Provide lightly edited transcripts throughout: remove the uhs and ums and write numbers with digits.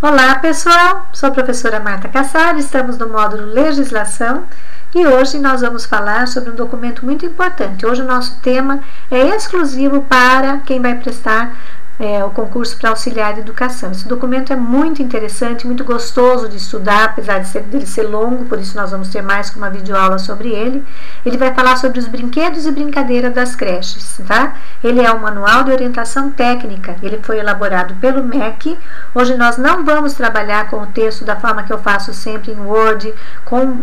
Olá pessoal, sou a professora Marta Cassar, estamos no módulo Legislação e hoje nós vamos falar sobre um documento muito importante. Hoje o nosso tema é exclusivo para quem vai prestar o concurso para auxiliar de educação. Esse documento é muito interessante, muito gostoso de estudar, apesar dele ser longo, por isso nós vamos ter mais que uma videoaula sobre ele. Ele vai falar sobre os brinquedos e brincadeiras das creches, tá? Ele é um manual de orientação técnica, ele foi elaborado pelo MEC. Hoje nós não vamos trabalhar com o texto da forma que eu faço sempre em Word, com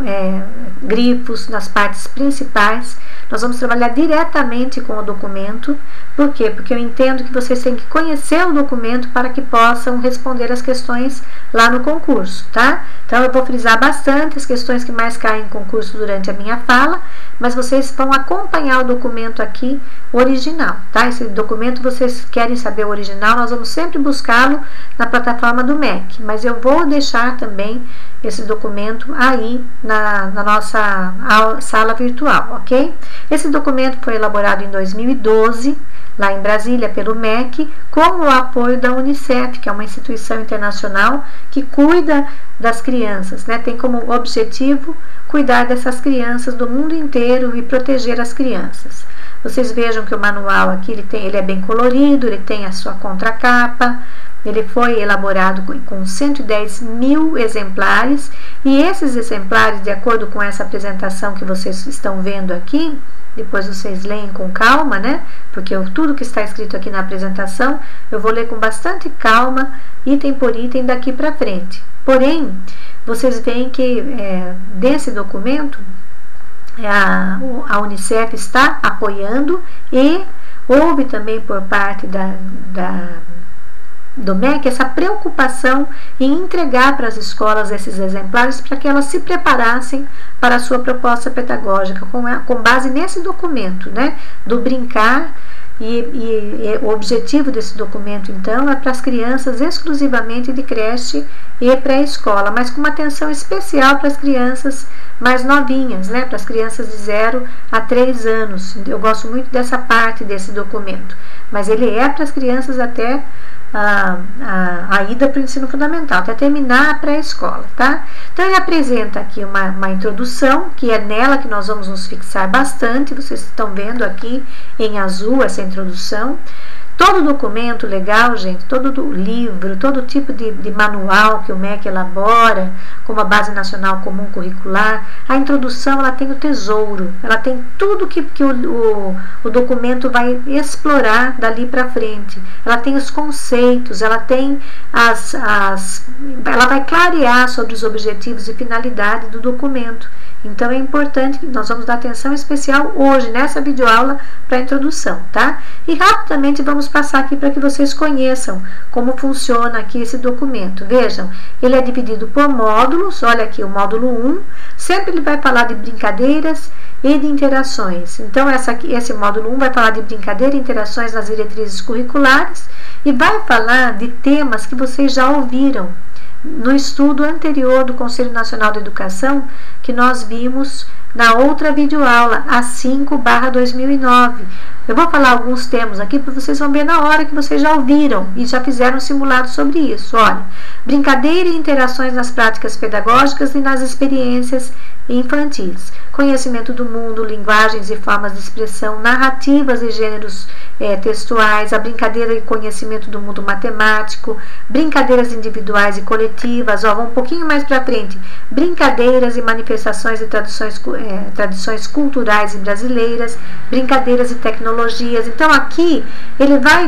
grifos nas partes principais. Nós vamos trabalhar diretamente com o documento. Por quê? Porque eu entendo que vocês têm que conhecer o documento para que possam responder as questões lá no concurso, tá? Então eu vou frisar bastante as questões que mais caem em concurso durante a minha fala, mas vocês vão acompanhar o documento aqui original, tá? Esse documento, vocês querem saber o original, nós vamos sempre buscá-lo na plataforma do MEC, mas eu vou deixar também esse documento aí na nossa sala virtual, ok? Esse documento foi elaborado em 2012, lá em Brasília, pelo MEC, com o apoio da Unicef, que é uma instituição internacional que cuida das crianças, né? Tem como objetivo cuidar dessas crianças do mundo inteiro e proteger as crianças. Vocês vejam que o manual aqui ele é bem colorido, ele tem a sua contracapa. Ele foi elaborado com 110 mil exemplares e esses exemplares, de acordo com essa apresentação que vocês estão vendo aqui, depois vocês leem com calma, né? Porque tudo que está escrito aqui na apresentação eu vou ler com bastante calma, item por item daqui para frente. Porém, vocês veem que desse documento a Unicef está apoiando e houve também por parte do MEC essa preocupação em entregar para as escolas esses exemplares para que elas se preparassem para a sua proposta pedagógica com base nesse documento, né, do brincar. E o objetivo desse documento, então, é para as crianças exclusivamente de creche e pré-escola, mas com uma atenção especial para as crianças mais novinhas, né, para as crianças de 0 a 3 anos. Eu gosto muito dessa parte desse documento, mas ele é para as crianças até a ida para o ensino fundamental, até terminar a pré-escola, tá? Então ele apresenta aqui uma introdução, que é nela que nós vamos nos fixar bastante. Vocês estão vendo aqui em azul essa introdução. Todo documento legal, gente, todo livro, todo tipo de manual que o MEC elabora, como a Base Nacional Comum Curricular, a introdução ela tem o tesouro, ela tem tudo que o documento vai explorar dali para frente. Ela tem os conceitos, ela tem ela vai clarear sobre os objetivos e finalidade do documento. Então é importante que nós vamos dar atenção especial hoje nessa videoaula para a introdução, tá? E rapidamente vamos passar aqui para que vocês conheçam como funciona aqui esse documento. Vejam, ele é dividido por módulos. Olha aqui o módulo 1, sempre ele vai falar de brincadeiras e de interações. Então esse módulo 1 vai falar de brincadeira e interações nas diretrizes curriculares e vai falar de temas que vocês já ouviram no estudo anterior do Conselho Nacional de Educação, que nós vimos na outra videoaula, a 5/2009. Eu vou falar alguns termos aqui para vocês vão ver na hora que vocês já ouviram e já fizeram um simulado sobre isso. Olha, brincadeira e interações nas práticas pedagógicas e nas experiências infantis. Conhecimento do mundo, linguagens e formas de expressão, narrativas e gêneros textuais, a brincadeira e conhecimento do mundo matemático, brincadeiras individuais e coletivas. Vamos um pouquinho mais para frente, brincadeiras e manifestações e tradições culturais e brasileiras, brincadeiras e tecnologias. Então aqui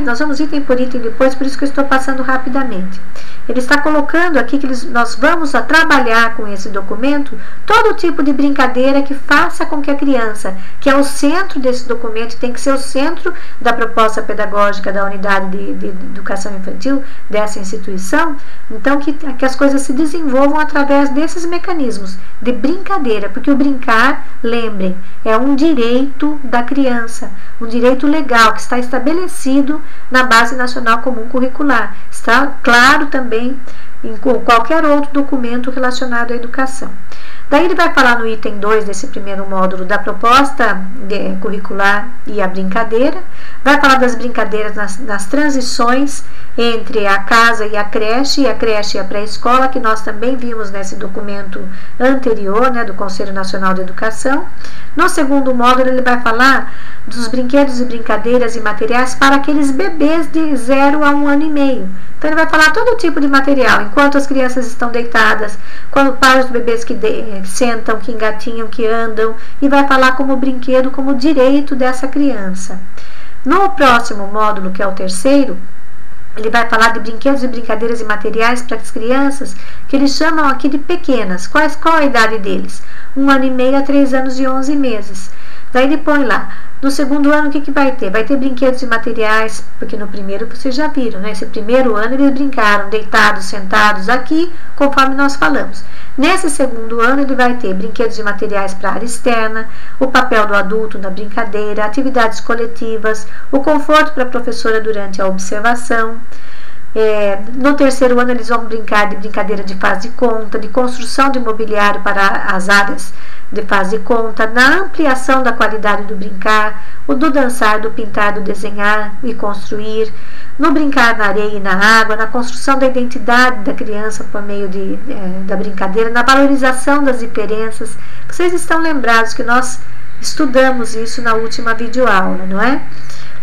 nós vamos item por item depois, por isso que eu estou passando rapidamente. Ele está colocando aqui que nós vamos trabalhar com esse documento todo tipo de brincadeira que faça com que a criança, que é o centro desse documento, tem que ser o centro da proposta pedagógica da unidade de educação infantil dessa instituição, então que as coisas se desenvolvam através desses mecanismos de brincadeira, porque o brincar, lembrem, é um direito da criança, um direito legal que está estabelecido na Base Nacional Comum Curricular. Está claro também em qualquer outro documento relacionado à educação. Daí ele vai falar no item 2 desse primeiro módulo da proposta curricular e a brincadeira, vai falar das brincadeiras nas transições entre a casa e a creche e a pré-escola, que nós também vimos nesse documento anterior, do Conselho Nacional de Educação. No segundo módulo ele vai falar dos brinquedos e brincadeiras e materiais para aqueles bebês de 0 a 1 ano e meio. Então ele vai falar todo tipo de material, enquanto as crianças estão deitadas, para os bebês que sentam, que engatinham, que andam, e vai falar como brinquedo, como direito dessa criança. No próximo módulo, que é o terceiro, ele vai falar de brinquedos e brincadeiras e materiais para as crianças, que eles chamam aqui de pequenas. Qual a idade deles? 1 ano e meio a 3 anos e 11 meses. Daí ele põe lá, no segundo ano o que vai ter? Vai ter brinquedos e materiais, porque no primeiro vocês já viram, Esse primeiro ano eles brincaram deitados, sentados aqui, conforme nós falamos. Nesse segundo ano ele vai ter brinquedos e materiais para a área externa, o papel do adulto na brincadeira, atividades coletivas, o conforto para a professora durante a observação. No terceiro ano eles vão brincar de brincadeira de faz de conta, de construção de mobiliário para as áreas de faz de conta, na ampliação da qualidade do brincar, o do dançar, do pintar, do desenhar e construir, no brincar na areia e na água, na construção da identidade da criança por meio da brincadeira, na valorização das diferenças. Vocês estão lembrados que nós estudamos isso na última videoaula, não é?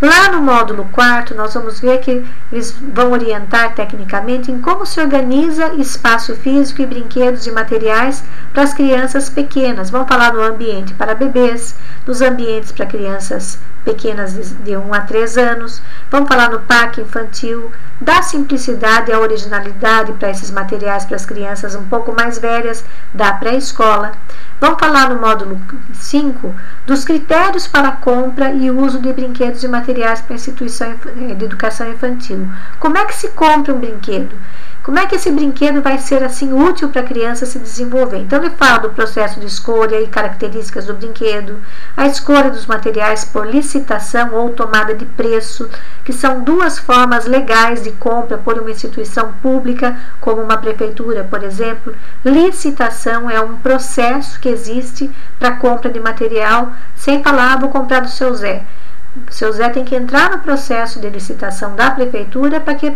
Lá no módulo 4, nós vamos ver que eles vão orientar tecnicamente em como se organiza espaço físico e brinquedos e materiais para as crianças pequenas. Vão falar no ambiente para bebês, nos ambientes para crianças pequenas de 1 a 3 anos. Vão falar no parque infantil, da simplicidade e a originalidade para esses materiais para as crianças um pouco mais velhas, da pré-escola. Vamos falar no módulo 5 dos critérios para a compra e uso de brinquedos e materiais para a instituição de educação infantil. Como é que se compra um brinquedo? Como é que esse brinquedo vai ser assim útil para a criança se desenvolver? Então ele fala do processo de escolha e características do brinquedo, a escolha dos materiais por licitação ou tomada de preço, que são duas formas legais de compra por uma instituição pública, como uma prefeitura, por exemplo. Licitação é um processo que existe para compra de material, sem falar, vou comprar do seu Zé. O seu Zé tem que entrar no processo de licitação da prefeitura para que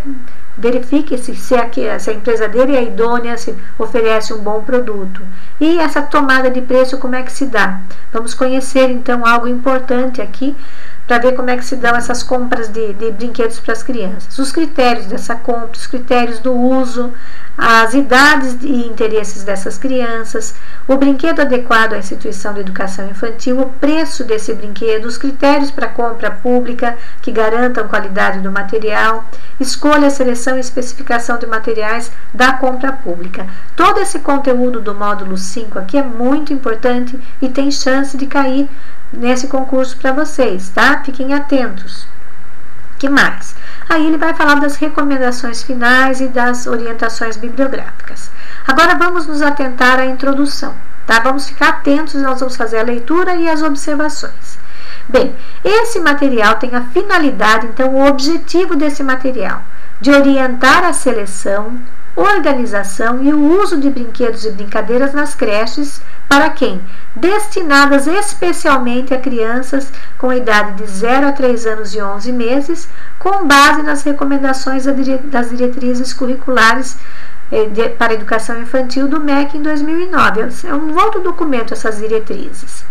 verifique se a empresa dele é idônea, se oferece um bom produto. E essa tomada de preço, como é que se dá? Vamos conhecer então algo importante aqui para ver como é que se dão essas compras de brinquedos para as crianças. Os critérios dessa compra, os critérios do uso, as idades e interesses dessas crianças, o brinquedo adequado à instituição de educação infantil, o preço desse brinquedo, os critérios para compra pública que garantam qualidade do material, escolha, seleção e especificação de materiais da compra pública. Todo esse conteúdo do módulo 5 aqui é muito importante e tem chance de cair nesse concurso para vocês, tá? Fiquem atentos. Que mais? Aí ele vai falar das recomendações finais e das orientações bibliográficas. Agora vamos nos atentar à introdução, tá? Vamos ficar atentos, nós vamos fazer a leitura e as observações. Bem, esse material tem a finalidade, então o objetivo desse material, de orientar a seleção, organização e o uso de brinquedos e brincadeiras nas creches, para quem? Destinadas especialmente a crianças com idade de 0 a 3 anos e 11 meses, com base nas recomendações das diretrizes curriculares para a educação infantil do MEC em 2009. É um outro documento, essas diretrizes.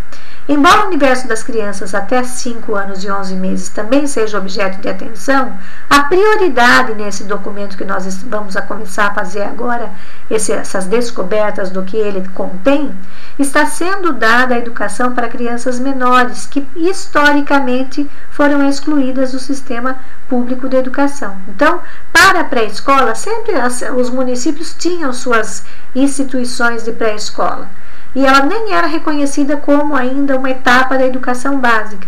Embora o universo das crianças até 5 anos e 11 meses também seja objeto de atenção, a prioridade nesse documento que nós vamos começar a fazer agora, essas descobertas do que ele contém, está sendo dada a educação para crianças menores que historicamente foram excluídas do sistema público de educação. Então, para a pré-escola, sempre os municípios tinham suas instituições de pré-escola. E ela nem era reconhecida como ainda uma etapa da educação básica.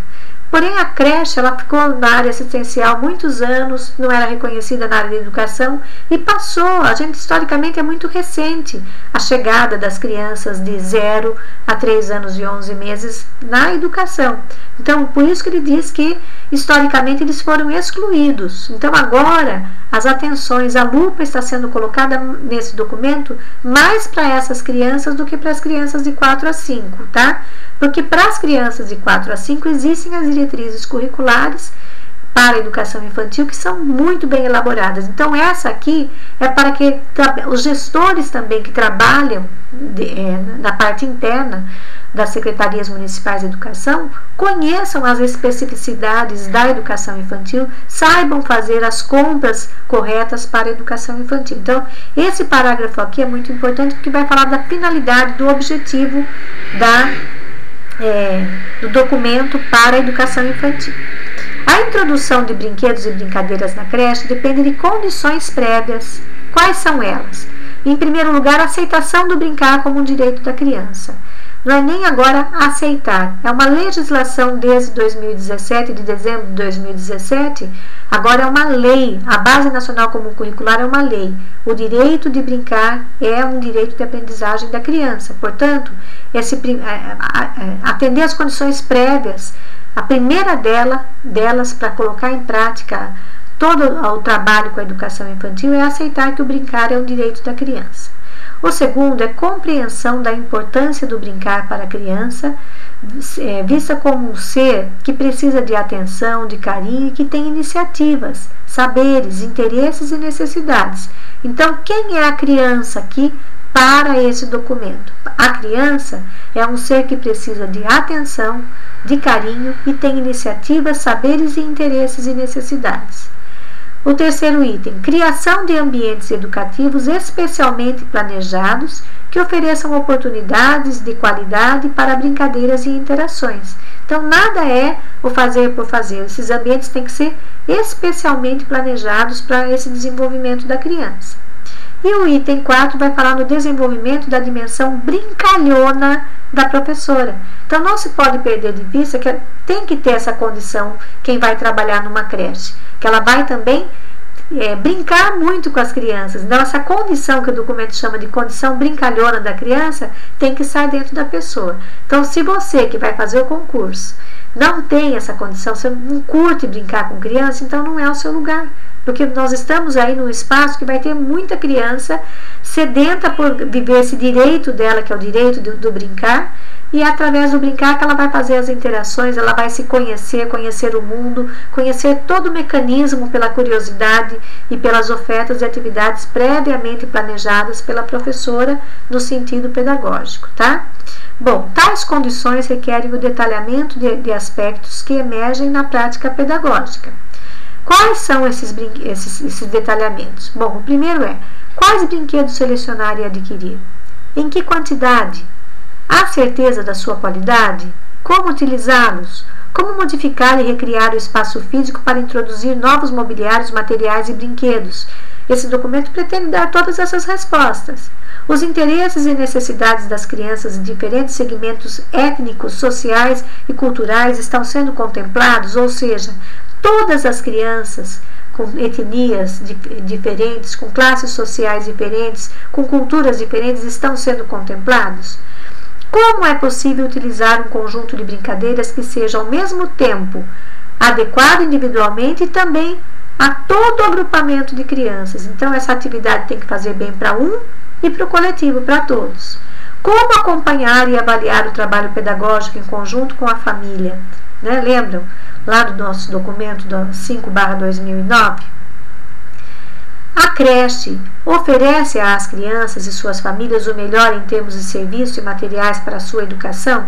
Porém, a creche ela ficou na área assistencial muitos anos, não era reconhecida na área de educação e passou, a gente historicamente é muito recente, a chegada das crianças de 0 a 3 anos e 11 meses na educação. Então, por isso que ele diz que, historicamente, eles foram excluídos. Então, agora, as atenções, a lupa está sendo colocada nesse documento mais para essas crianças do que para as crianças de 4 a 5, tá? Porque para as crianças de 4 a 5 existem as diretrizes curriculares para a educação infantil que são muito bem elaboradas. Então, essa aqui é para que os gestores também que trabalham na parte interna das secretarias municipais de educação conheçam as especificidades da educação infantil, saibam fazer as compras corretas para a educação infantil. Então, esse parágrafo aqui é muito importante porque vai falar da finalidade, do objetivo do documento para a educação infantil. A introdução de brinquedos e brincadeiras na creche depende de condições prévias. Quais são elas? Em primeiro lugar, a aceitação do brincar como um direito da criança. Não é nem agora aceitar, é uma legislação desde 2017, de dezembro de 2017, agora é uma lei, a Base Nacional Comum Curricular é uma lei. O direito de brincar é um direito de aprendizagem da criança, portanto, atender às condições prévias, a primeira delas para colocar em prática todo o trabalho com a educação infantil é aceitar que o brincar é um direito da criança. O segundo é compreensão da importância do brincar para a criança, vista como um ser que precisa de atenção, de carinho e que tem iniciativas, saberes, interesses e necessidades. Então, quem é a criança aqui para esse documento? A criança é um ser que precisa de atenção, de carinho e tem iniciativas, saberes e interesses e necessidades. O terceiro item, criação de ambientes educativos especialmente planejados que ofereçam oportunidades de qualidade para brincadeiras e interações. Então, nada é o fazer por fazer. Esses ambientes têm que ser especialmente planejados para esse desenvolvimento da criança. E o item 4 vai falar no desenvolvimento da dimensão brincalhona da professora. Então, não se pode perder de vista que tem que ter essa condição quem vai trabalhar numa creche, que ela vai também brincar muito com as crianças. Então, essa condição que o documento chama de condição brincalhona da criança tem que estar dentro da pessoa. Então, se você que vai fazer o concurso não tem essa condição, você não curte brincar com criança, então não é o seu lugar. Porque nós estamos aí num espaço que vai ter muita criança sedenta por viver esse direito dela, que é o direito do brincar, e é através do brincar que ela vai fazer as interações, ela vai se conhecer, conhecer o mundo, conhecer todo o mecanismo pela curiosidade e pelas ofertas de atividades previamente planejadas pela professora no sentido pedagógico, tá? Bom, tais condições requerem o detalhamento de aspectos que emergem na prática pedagógica. Quais são esses detalhamentos? Bom, o primeiro é, quais brinquedos selecionar e adquirir? Em que quantidade? Há certeza da sua qualidade? Como utilizá-los? Como modificar e recriar o espaço físico para introduzir novos mobiliários, materiais e brinquedos? Esse documento pretende dar todas essas respostas. Os interesses e necessidades das crianças em diferentes segmentos étnicos, sociais e culturais estão sendo contemplados, ou seja, todas as crianças com etnias diferentes, com classes sociais diferentes, com culturas diferentes estão sendo contemplados? Como é possível utilizar um conjunto de brincadeiras que seja ao mesmo tempo adequado individualmente e também a todo o agrupamento de crianças? Então, essa atividade tem que fazer bem para um e para o coletivo, para todos. Como acompanhar e avaliar o trabalho pedagógico em conjunto com a família? Né? Lembram lá do nosso documento 5/2009? A creche oferece às crianças e suas famílias o melhor em termos de serviços e materiais para a sua educação?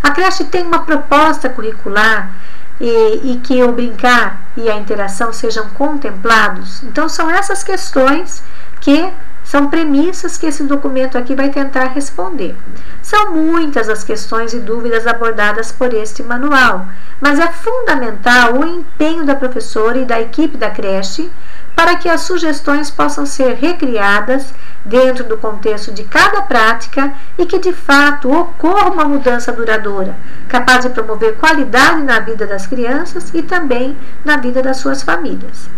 A creche tem uma proposta curricular e que o brincar e a interação sejam contemplados? Então, são essas questões que são premissas que esse documento aqui vai tentar responder. São muitas as questões e dúvidas abordadas por este manual, mas é fundamental o empenho da professora e da equipe da creche para que as sugestões possam ser recriadas dentro do contexto de cada prática e que de fato ocorra uma mudança duradoura, capaz de promover qualidade na vida das crianças e também na vida das suas famílias.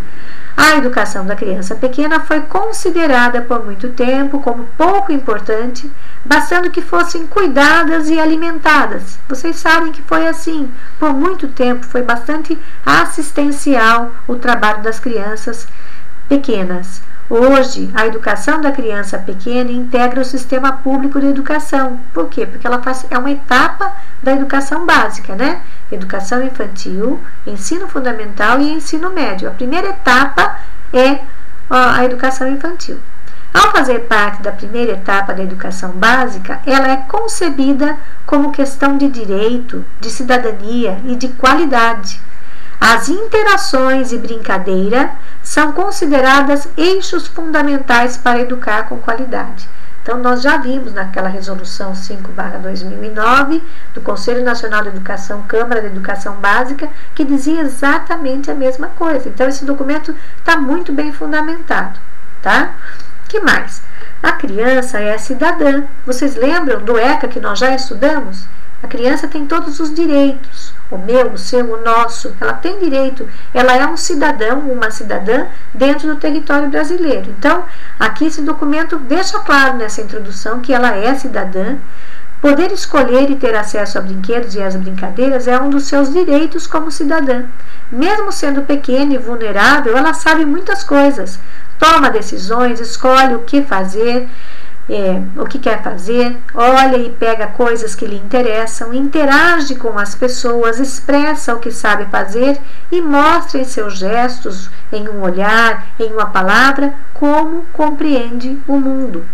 A educação da criança pequena foi considerada por muito tempo como pouco importante, bastando que fossem cuidadas e alimentadas. Vocês sabem que foi assim, por muito tempo foi bastante assistencial o trabalho das crianças pequenas. Hoje, a educação da criança pequena integra o sistema público de educação. Por quê? Porque ela é uma etapa da educação básica, né? Educação infantil, ensino fundamental e ensino médio. A primeira etapa é a educação infantil. Ao fazer parte da primeira etapa da educação básica, ela é concebida como questão de direito, de cidadania e de qualidade. As interações e brincadeira são consideradas eixos fundamentais para educar com qualidade. Então, nós já vimos naquela resolução 5/2009 do Conselho Nacional de Educação, Câmara de Educação Básica, que dizia exatamente a mesma coisa. Então, esse documento está muito bem fundamentado, tá? Que mais? A criança é cidadã. Vocês lembram do ECA que nós já estudamos? A criança tem todos os direitos, o meu, o seu, o nosso. Ela tem direito, ela é um cidadão, uma cidadã dentro do território brasileiro. Então, aqui esse documento deixa claro nessa introdução que ela é cidadã. Poder escolher e ter acesso a brinquedos e às brincadeiras é um dos seus direitos como cidadã. Mesmo sendo pequena e vulnerável, ela sabe muitas coisas. Toma decisões, escolhe o que fazer, o que quer fazer, olha e pega coisas que lhe interessam, interage com as pessoas, expressa o que sabe fazer e mostra em seus gestos, em um olhar, em uma palavra, como compreende o mundo.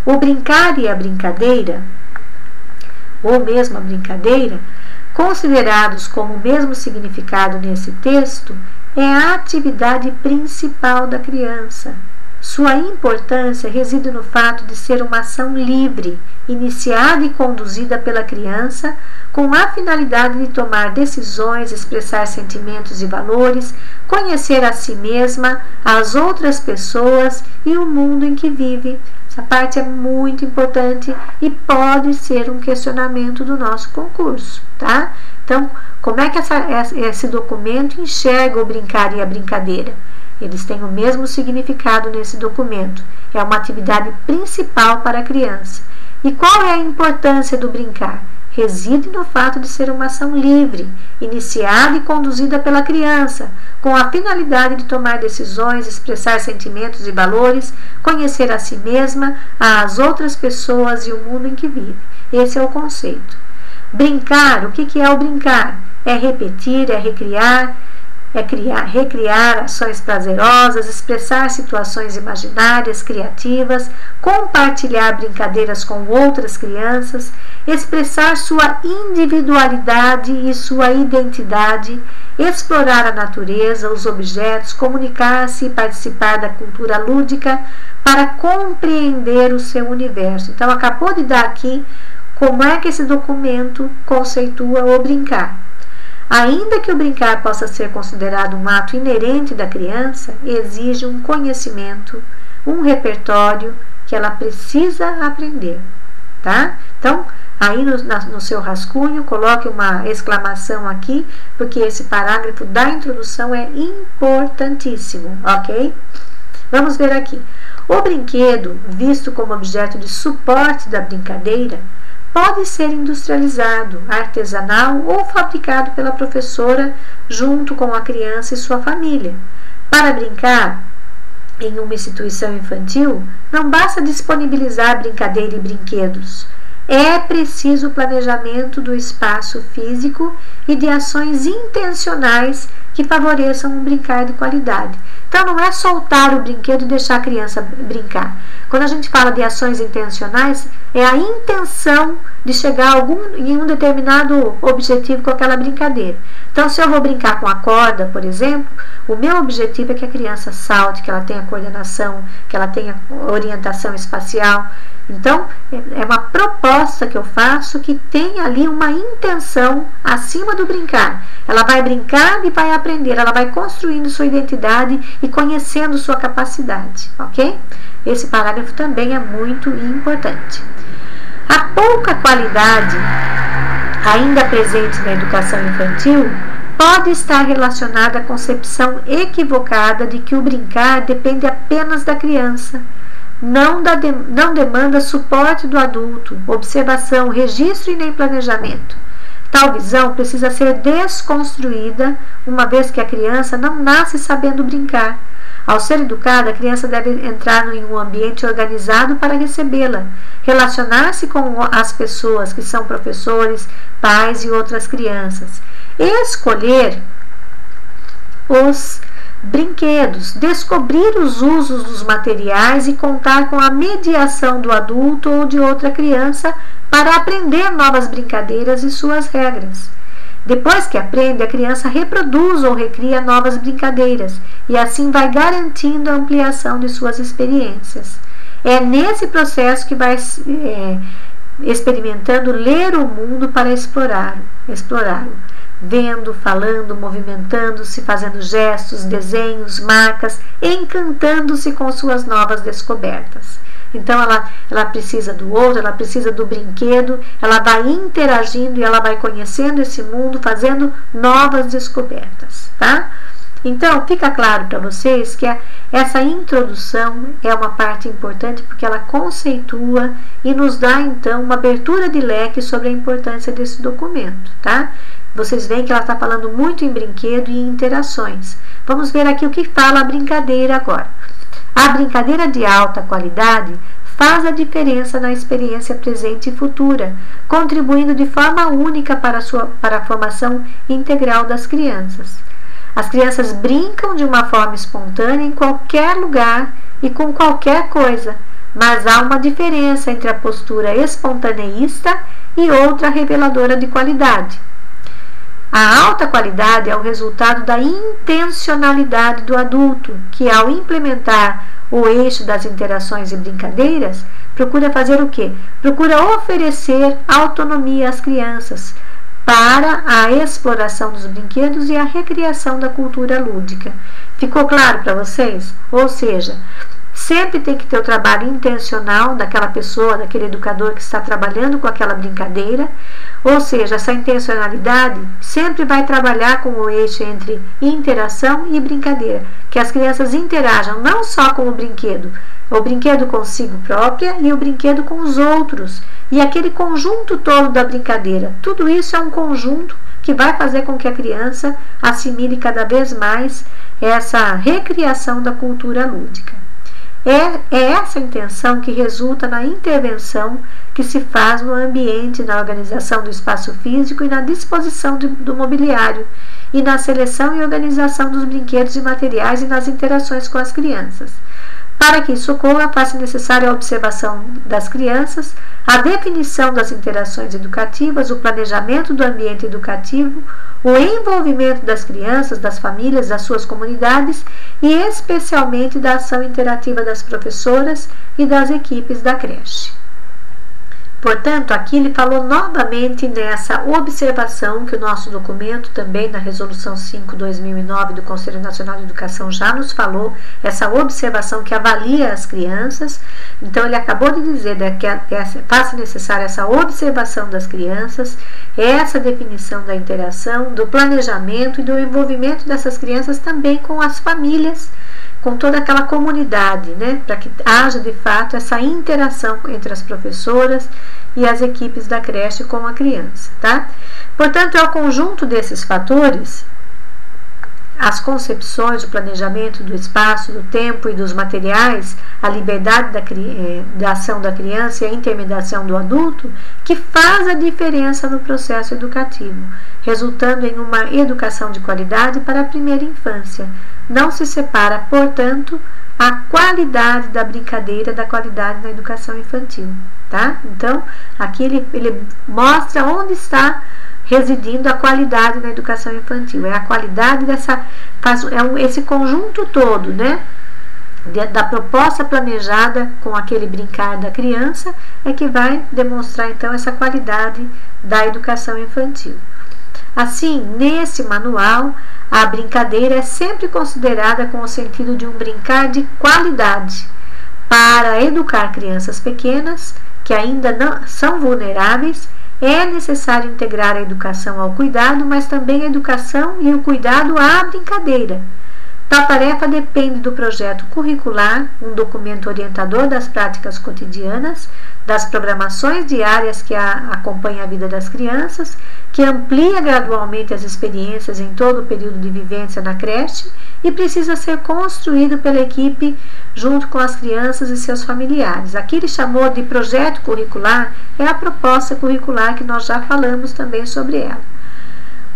O brincar e a brincadeira, ou mesmo a brincadeira, considerados com o mesmo significado nesse texto, é a atividade principal da criança. Sua importância reside no fato de ser uma ação livre, iniciada e conduzida pela criança, com a finalidade de tomar decisões, expressar sentimentos e valores, conhecer a si mesma, as outras pessoas e o mundo em que vive. Essa parte é muito importante e pode ser um questionamento do nosso concurso, tá? Então, como é que esse documento enxerga o brincar e a brincadeira? Eles têm o mesmo significado nesse documento. É uma atividade principal para a criança. E qual é a importância do brincar? Reside no fato de ser uma ação livre, iniciada e conduzida pela criança, com a finalidade de tomar decisões, expressar sentimentos e valores, conhecer a si mesma, as outras pessoas e o mundo em que vive. Esse é o conceito. Brincar, o que é o brincar? É repetir, é recriar, recriar ações prazerosas, expressar situações imaginárias, criativas, compartilhar brincadeiras com outras crianças, expressar sua individualidade e sua identidade, explorar a natureza, os objetos, comunicar-se e participar da cultura lúdica para compreender o seu universo. Então, acabou de dar aqui como é que esse documento conceitua o brincar. Ainda que o brincar possa ser considerado um ato inerente da criança, exige um conhecimento, um repertório que ela precisa aprender, tá? Então, aí no seu rascunho, coloque uma exclamação aqui, porque esse parágrafo da introdução é importantíssimo, ok? Vamos ver aqui. O brinquedo, visto como objeto de suporte da brincadeira, pode ser industrializado, artesanal ou fabricado pela professora junto com a criança e sua família. Para brincar em uma instituição infantil, não basta disponibilizar brincadeira e brinquedos. É preciso planejamento do espaço físico e de ações intencionais que favoreçam um brincar de qualidade. Então, não é soltar o brinquedo e deixar a criança brincar. Quando a gente fala de ações intencionais, é a intenção de chegar em um determinado objetivo com aquela brincadeira. Então, se eu vou brincar com a corda, por exemplo, o meu objetivo é que a criança salte, que ela tenha coordenação, que ela tenha orientação espacial. Então, é uma proposta que eu faço que tem ali uma intenção acima do brincar. Ela vai brincar e vai aprender, ela vai construindo sua identidade e conhecendo sua capacidade, ok? Esse parágrafo também é muito importante. A pouca qualidade ainda presente na educação infantil pode estar relacionada à concepção equivocada de que o brincar depende apenas da criança. Não demanda suporte do adulto, observação, registro e nem planejamento. Tal visão precisa ser desconstruída, uma vez que a criança não nasce sabendo brincar. Ao ser educada, a criança deve entrar em um ambiente organizado para recebê-la, relacionar-se com as pessoas que são professores, pais e outras crianças, escolher os brinquedos, descobrir os usos dos materiais e contar com a mediação do adulto ou de outra criança para aprender novas brincadeiras e suas regras. Depois que aprende, a criança reproduz ou recria novas brincadeiras e assim vai garantindo a ampliação de suas experiências. É nesse processo que vai experimentando ler o mundo para explorá-lo, vendo, falando, movimentando-se, fazendo gestos, desenhos, marcas, encantando-se com suas novas descobertas. Então ela precisa do outro, ela precisa do brinquedo, ela vai interagindo e ela vai conhecendo esse mundo, fazendo novas descobertas, tá? Então fica claro para vocês que essa introdução é uma parte importante porque ela conceitua e nos dá então uma abertura de leque sobre a importância desse documento, tá? Vocês veem que ela está falando muito em brinquedo e em interações. Vamos ver aqui o que fala a brincadeira agora. A brincadeira de alta qualidade faz a diferença na experiência presente e futura, contribuindo de forma única para a formação integral das crianças. As crianças brincam de uma forma espontânea em qualquer lugar e com qualquer coisa, mas há uma diferença entre a postura espontaneísta e outra reveladora de qualidade. A alta qualidade é o resultado da intencionalidade do adulto, que ao implementar o eixo das interações e brincadeiras, procura fazer o quê? Procura oferecer autonomia às crianças para a exploração dos brinquedos e a recriação da cultura lúdica. Ficou claro para vocês? Ou seja, sempre tem que ter o trabalho intencional daquela pessoa, daquele educador que está trabalhando com aquela brincadeira. Ou seja, essa intencionalidade sempre vai trabalhar com o eixo entre interação e brincadeira, que as crianças interajam não só com o brinquedo consigo própria e o brinquedo com os outros, e aquele conjunto todo da brincadeira. Tudo isso é um conjunto que vai fazer com que a criança assimile cada vez mais essa recriação da cultura lúdica. É essa intenção que resulta na intervenção que se faz no ambiente, na organização do espaço físico e na disposição do mobiliário, e na seleção e organização dos brinquedos e materiais e nas interações com as crianças. Para que isso ocorra, faz-se necessária a observação das crianças, a definição das interações educativas, o planejamento do ambiente educativo, o envolvimento das crianças, das famílias, das suas comunidades e especialmente da ação interativa das professoras e das equipes da creche. Portanto, aqui ele falou novamente nessa observação que o nosso documento, também na Resolução 5/2009 do Conselho Nacional de Educação, já nos falou, essa observação que avalia as crianças. Então, ele acabou de dizer que faz necessária essa observação das crianças, essa definição da interação, do planejamento e do envolvimento dessas crianças também com as famílias, com toda aquela comunidade, né, para que haja de fato essa interação entre as professoras e as equipes da creche com a criança, tá? Portanto, é o conjunto desses fatores, as concepções, o planejamento do espaço, do tempo e dos materiais, a liberdade da ação da criança e a intermediação do adulto, que faz a diferença no processo educativo, resultando em uma educação de qualidade para a primeira infância. Não se separa, portanto, a qualidade da brincadeira da qualidade na educação infantil, tá? Então, aqui ele mostra onde está residindo a qualidade na educação infantil. É a qualidade esse conjunto todo, né? Da proposta planejada com aquele brincar da criança é que vai demonstrar então essa qualidade da educação infantil. Assim, nesse manual, a brincadeira é sempre considerada com o sentido de um brincar de qualidade para educar crianças pequenas que ainda não são vulneráveis É necessário integrar a educação ao cuidado, mas também a educação e o cuidado à brincadeira. Tal tarefa depende do projeto curricular, um documento orientador das práticas cotidianas, das programações diárias que acompanham a vida das crianças, que amplia gradualmente as experiências em todo o período de vivência na creche e precisa ser construído pela equipe junto com as crianças e seus familiares. Aqui ele chamou de projeto curricular, é a proposta curricular que nós já falamos também sobre ela.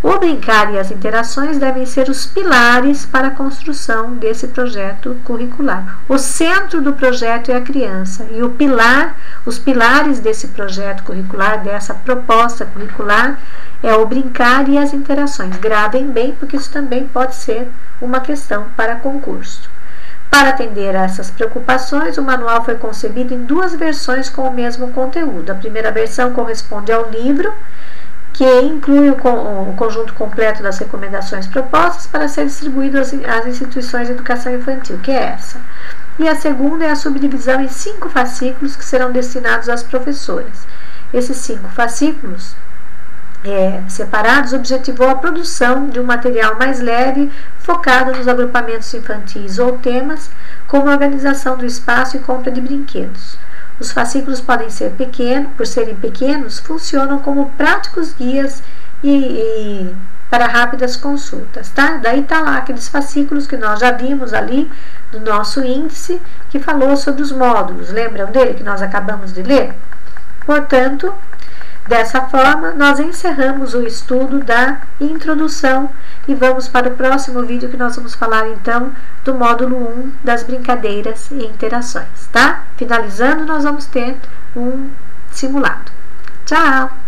O brincar e as interações devem ser os pilares para a construção desse projeto curricular. O centro do projeto é a criança e os pilares desse projeto curricular, dessa proposta curricular, é o brincar e as interações. Gravem bem, porque isso também pode ser uma questão para concurso. Para atender a essas preocupações, o manual foi concebido em 2 versões com o mesmo conteúdo. A primeira versão corresponde ao livro, que inclui o conjunto completo das recomendações propostas para ser distribuído às instituições de educação infantil, que é essa. E a segunda é a subdivisão em 5 fascículos que serão destinados às professoras. Esses 5 fascículos separados objetivou a produção de um material mais leve, focado nos agrupamentos infantis ou temas, como a organização do espaço e compra de brinquedos. Os fascículos podem ser pequenos, por serem pequenos, funcionam como práticos guias e para rápidas consultas, tá? Daí tá lá aqueles fascículos que nós já vimos ali no nosso índice, que falou sobre os módulos. Lembram dele que nós acabamos de ler? Portanto, dessa forma, nós encerramos o estudo da introdução e vamos para o próximo vídeo, que nós vamos falar então do módulo 1 das brincadeiras e interações, tá? Finalizando, nós vamos ter um simulado. Tchau!